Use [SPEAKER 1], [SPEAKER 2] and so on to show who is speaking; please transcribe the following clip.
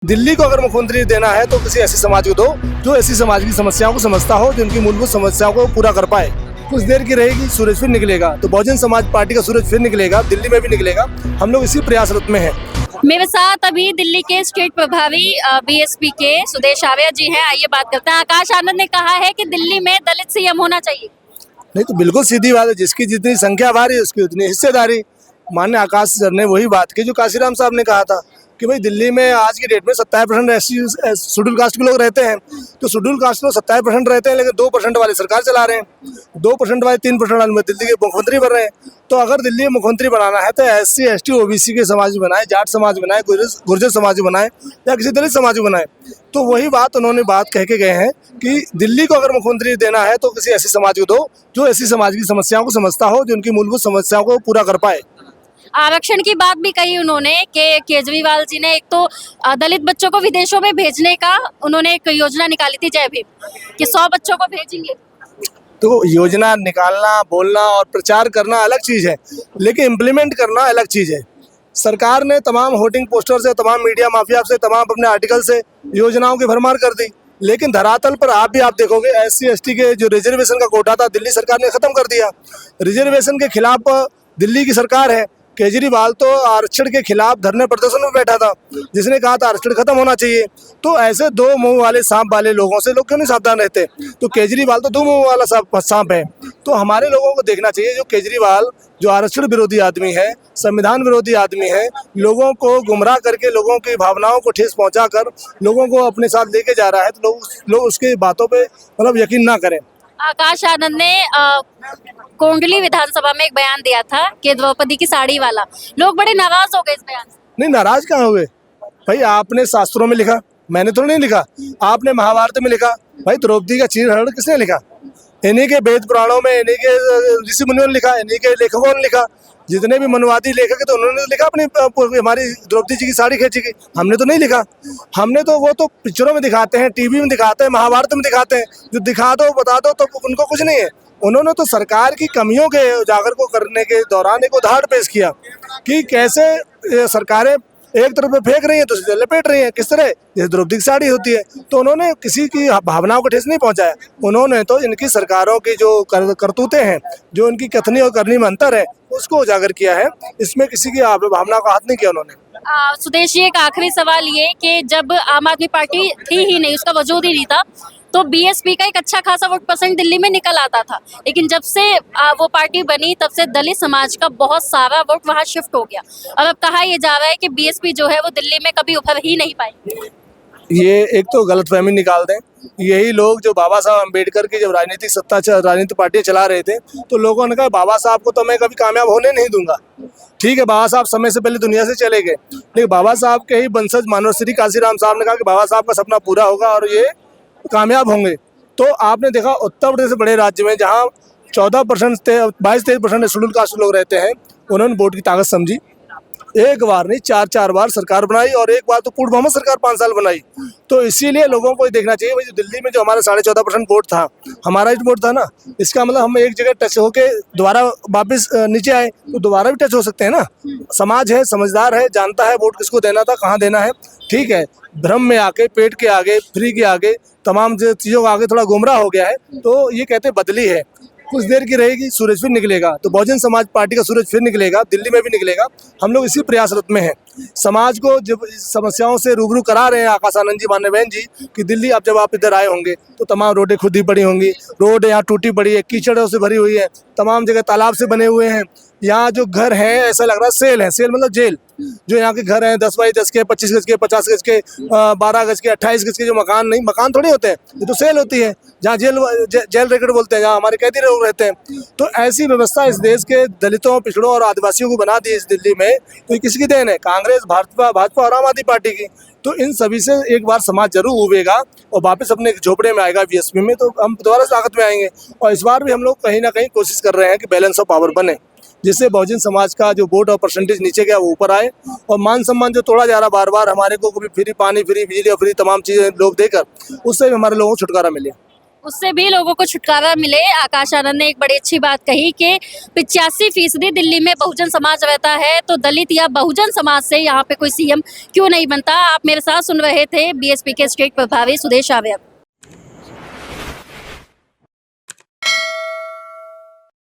[SPEAKER 1] दिल्ली को अगर मुख्यमंत्री देना है तो किसी ऐसे समाज को दो जो ऐसी समाज की समस्याओं को समझता हो, जो उनकी मूलभूत समस्याओं को पूरा कर पाए। कुछ देर की रहेगी, सूरज फिर निकलेगा। तो बहुजन समाज पार्टी का सूरज फिर निकलेगा, दिल्ली में भी निकलेगा। हम लोग इसी प्रयासरत में हैं।
[SPEAKER 2] मेरे साथ अभी दिल्ली के स्टेट प्रभारी बीएसपी के सुदेश आर्या जी हैं। आइए बात करते हैं। आकाश आनंद ने कहा है कि दिल्ली में दलित सीएम होना चाहिए।
[SPEAKER 1] नहीं तो बिल्कुल सीधी बात है, जिसकी जितनी संख्या भारी उसकी उतनी हिस्सेदारी। माननीय आकाश सर ने वही बात की जो काशीराम साहब ने कहा था कि भाई दिल्ली में आज की डेट में 27% शेड्यूल कास्ट के लोग रहते हैं। तो शेड्यूल कास्ट में 27% रहते हैं, लेकिन 2% वाले सरकार चला रहे हैं, 2% वाले 3% वाले में दिल्ली के मुख्यमंत्री बन रहे हैं। तो अगर दिल्ली में मुख्यमंत्री बनाना है तो SC ST OBC के समाज बनाए, जाट समाज बनाए, गुर्जर समाज बनाए या किसी दलित समाज को बनाए। तो वही बात उन्होंने बात कह के गए हैं कि दिल्ली को अगर मुख्यमंत्री देना है तो किसी ऐसे समाज को दो जो ऐसी समाज की समस्याओं को समझता हो, जो उनकी मूलभूत समस्याओं को पूरा कर पाए।
[SPEAKER 2] आरक्षण की बात भी कही उन्होंने कि केजरीवाल जी ने एक तो दलित बच्चों को विदेशों में भेजने का उन्होंने एक योजना निकाली थी, जय भीम, कि 100 बच्चों को भेजेंगे।
[SPEAKER 1] तो योजना निकालना, बोलना और प्रचार करना अलग चीज़ है, लेकिन इम्प्लीमेंट करना अलग चीज़ है। सरकार ने तमाम होर्डिंग पोस्टर से, तमाम मीडिया माफिया से, तमाम अपने आर्टिकल से योजनाओं की भरमार कर दी, लेकिन धरातल पर आप देखोगे SC ST के जो रिजर्वेशन का कोटा था दिल्ली सरकार ने खत्म कर दिया। रिजर्वेशन के खिलाफ दिल्ली की सरकार है। केजरीवाल तो आरक्षण के खिलाफ धरने प्रदर्शन में बैठा था, जिसने कहा था आरक्षण खत्म होना चाहिए। तो ऐसे दो मुंह वाले सांप वाले लोगों से लोग क्यों नहीं सावधान रहते? तो केजरीवाल तो दो मुंह वाला सांप है। तो हमारे लोगों को देखना चाहिए, जो केजरीवाल जो आरक्षण विरोधी आदमी है, संविधान विरोधी आदमी है, लोगों को गुमराह करके, लोगों की भावनाओं को ठेस पहुंचाकर लोगों को अपने साथ लेके जा रहा है, तो लोग उसके बातों पे यकीन ना करें।
[SPEAKER 2] आकाश आनंद ने कोंडली विधानसभा में एक बयान दिया था कि द्रौपदी की साड़ी वाला, लोग बड़े नाराज हो गए इस बयान से।
[SPEAKER 1] नहीं, नाराज कहाँ हुए भाई? आपने शास्त्रों में लिखा, मैंने तो नहीं लिखा। आपने महाभारत में लिखा, भाई द्रौपदी का चीरहरण किसने लिखा? इन्हीं के वेद पुराणों में, इन्हीं के ऋषि मुनियों ने लिखा, इन्हीं के लेखकों ने लिखा। जितने भी मनवादी लेखक है तो उन्होंने लिखा अपनी हमारी द्रौपदी जी की साड़ी खींची गई। हमने तो नहीं लिखा। हमने तो वो तो पिक्चरों में दिखाते हैं, टीवी में दिखाते हैं, महाभारत में दिखाते हैं। जो दिखा दो, बता दो, तो उनको कुछ नहीं है। उन्होंने तो सरकार की कमियों के उजागर को करने के दौरान एक उदाहरण पेश किया कि कैसे सरकारें एक तरफ पे फेंक रही है, दूसरी तरफ लपेट रही है, किस तरह, जैसे द्रौपदी की साड़ी होती है। तो उन्होंने किसी की भावनाओं को ठेस नहीं पहुंचाया। उन्होंने तो इनकी सरकारों की जो करतूतें हैं, जो इनकी कथनी और करनी में अंतर है, उसको उजागर किया है। इसमें किसी की भावना का हाथ नहीं किया उन्होंने।
[SPEAKER 2] सुदेश जी, एक आखिरी सवाल ये कि जब आम आदमी पार्टी थी ही नहीं, उसका वजूद ही नहीं था, तो बीएसपी का एक अच्छा खासा वोट परसेंट दिल्ली में निकल आता था। लेकिन जब से वो पार्टी बनी, तब से दलित समाज का बहुत सारा वोट वहां शिफ्ट हो गया। और अब कहा यह जा रहा है कि बीएसपी जो है वो दिल्ली में कभी उभर ही नहीं पाएगी।
[SPEAKER 1] ये एक तो गलतफहमी निकाल दें। यही लोग जो बाबा साहब अम्बेडकर की जब राजनीतिक पार्टियां चला रहे थे, तो लोगों ने कहा बाबा साहब को तो मैं कभी कामयाब होने नहीं दूंगा। ठीक है, बाबा साहब समय से पहले दुनिया से चले गए, लेकिन बाबा साहब के ही वंशज मानव श्री काशीराम साहब ने कहा कि बाबा साहब का सपना पूरा होगा और ये कामयाब होंगे। तो आपने देखा उत्तर प्रदेश से बड़े राज्य में जहाँ 14% 22-23% शेड्यूल कास्ट लोग रहते हैं, उन्होंने वोट की ताकत समझी। एक बार नहीं, 4 बार सरकार बनाई, और एक बार तो पूर्ण बहुमत सरकार 5 साल बनाई। तो इसीलिए लोगों को देखना चाहिए, भाई दिल्ली में जो हमारा 14.5% वोट था, हमारा ही वोट था ना। इसका मतलब हम एक जगह टच होके दोबारा वापस नीचे आए तो दोबारा भी टच हो सकते हैं ना। समाज है, समझदार है, जानता है वोट किसको देना था, कहाँ देना है। ठीक है, भ्रम में आके, पेट के आगे, फ्री के आगे, तमाम चीज़ों के आगे थोड़ा गुमराह हो गया है। तो ये कहते बदली है, कुछ देर की रहेगी, सूरज फिर निकलेगा। तो बहुजन समाज पार्टी का सूरज फिर निकलेगा, दिल्ली में भी निकलेगा। हम लोग इसी प्रयासरत में हैं। समाज को जब समस्याओं से रूबरू करा रहे हैं आकाश आनंद जी, मान्य बहन जी, कि दिल्ली अब जब आप इधर आए होंगे तो तमाम रोडें खुदी पड़ी होंगी। रोड यहाँ टूटी पड़ी है, कीचड़ों से भरी हुई है, तमाम जगह तालाब से बने हुए हैं। यहाँ जो घर हैं, ऐसा लग रहा है सेल है। सेल मतलब जेल। जो यहाँ के घर हैं 10 बाई 10 के, 25 गज के, 50 गज के, 12 गज के, 28 गज के, जो मकान नहीं, मकान थोड़ी होते हैं, ये तो सेल होती है, जहाँ जेल रेकर्ड बोलते हैं, जहाँ हमारे कैदी लोग रहते हैं। तो ऐसी व्यवस्था इस देश के दलितों, पिछड़ों और आदिवासियों को बना दी इस दिल्ली में, तो ये किसकी देन है? कांग्रेस, भाजपा और आम आदमी पार्टी की। तो इन सभी से एक बार समाज जरूर उबेगा और वापस अपने झोपड़े में आएगा बीएसपी में, तो हम दोबारा ताकत में आएंगे। और इस बार भी हम लोग कहीं ना कहीं कोशिश कर रहे हैं कि बैलेंस ऑफ पावर बने, जिससे बहुजन समाज का जो वोट और परसेंटेज नीचे गया वो ऊपर आए, और मान सम्मान जो तोड़ा जा रहा बार बार, हमारे को कभी फ्री पानी, फ्री बिजली और फ्री तमाम चीज़ें लोग देकर, उससे भी हमारे लोगों को छुटकारा मिले।
[SPEAKER 2] उससे भी लोगों को छुटकारा मिले। आकाश आनंद ने एक बड़ी अच्छी बात कही कि 85% दिल्ली में बहुजन समाज रहता है, तो दलित या बहुजन समाज से यहाँ पे कोई सीएम क्यों नहीं बनता। आप मेरे साथ सुन रहे थे बीएसपी के स्टेट प्रभारी सुदेश आर्य।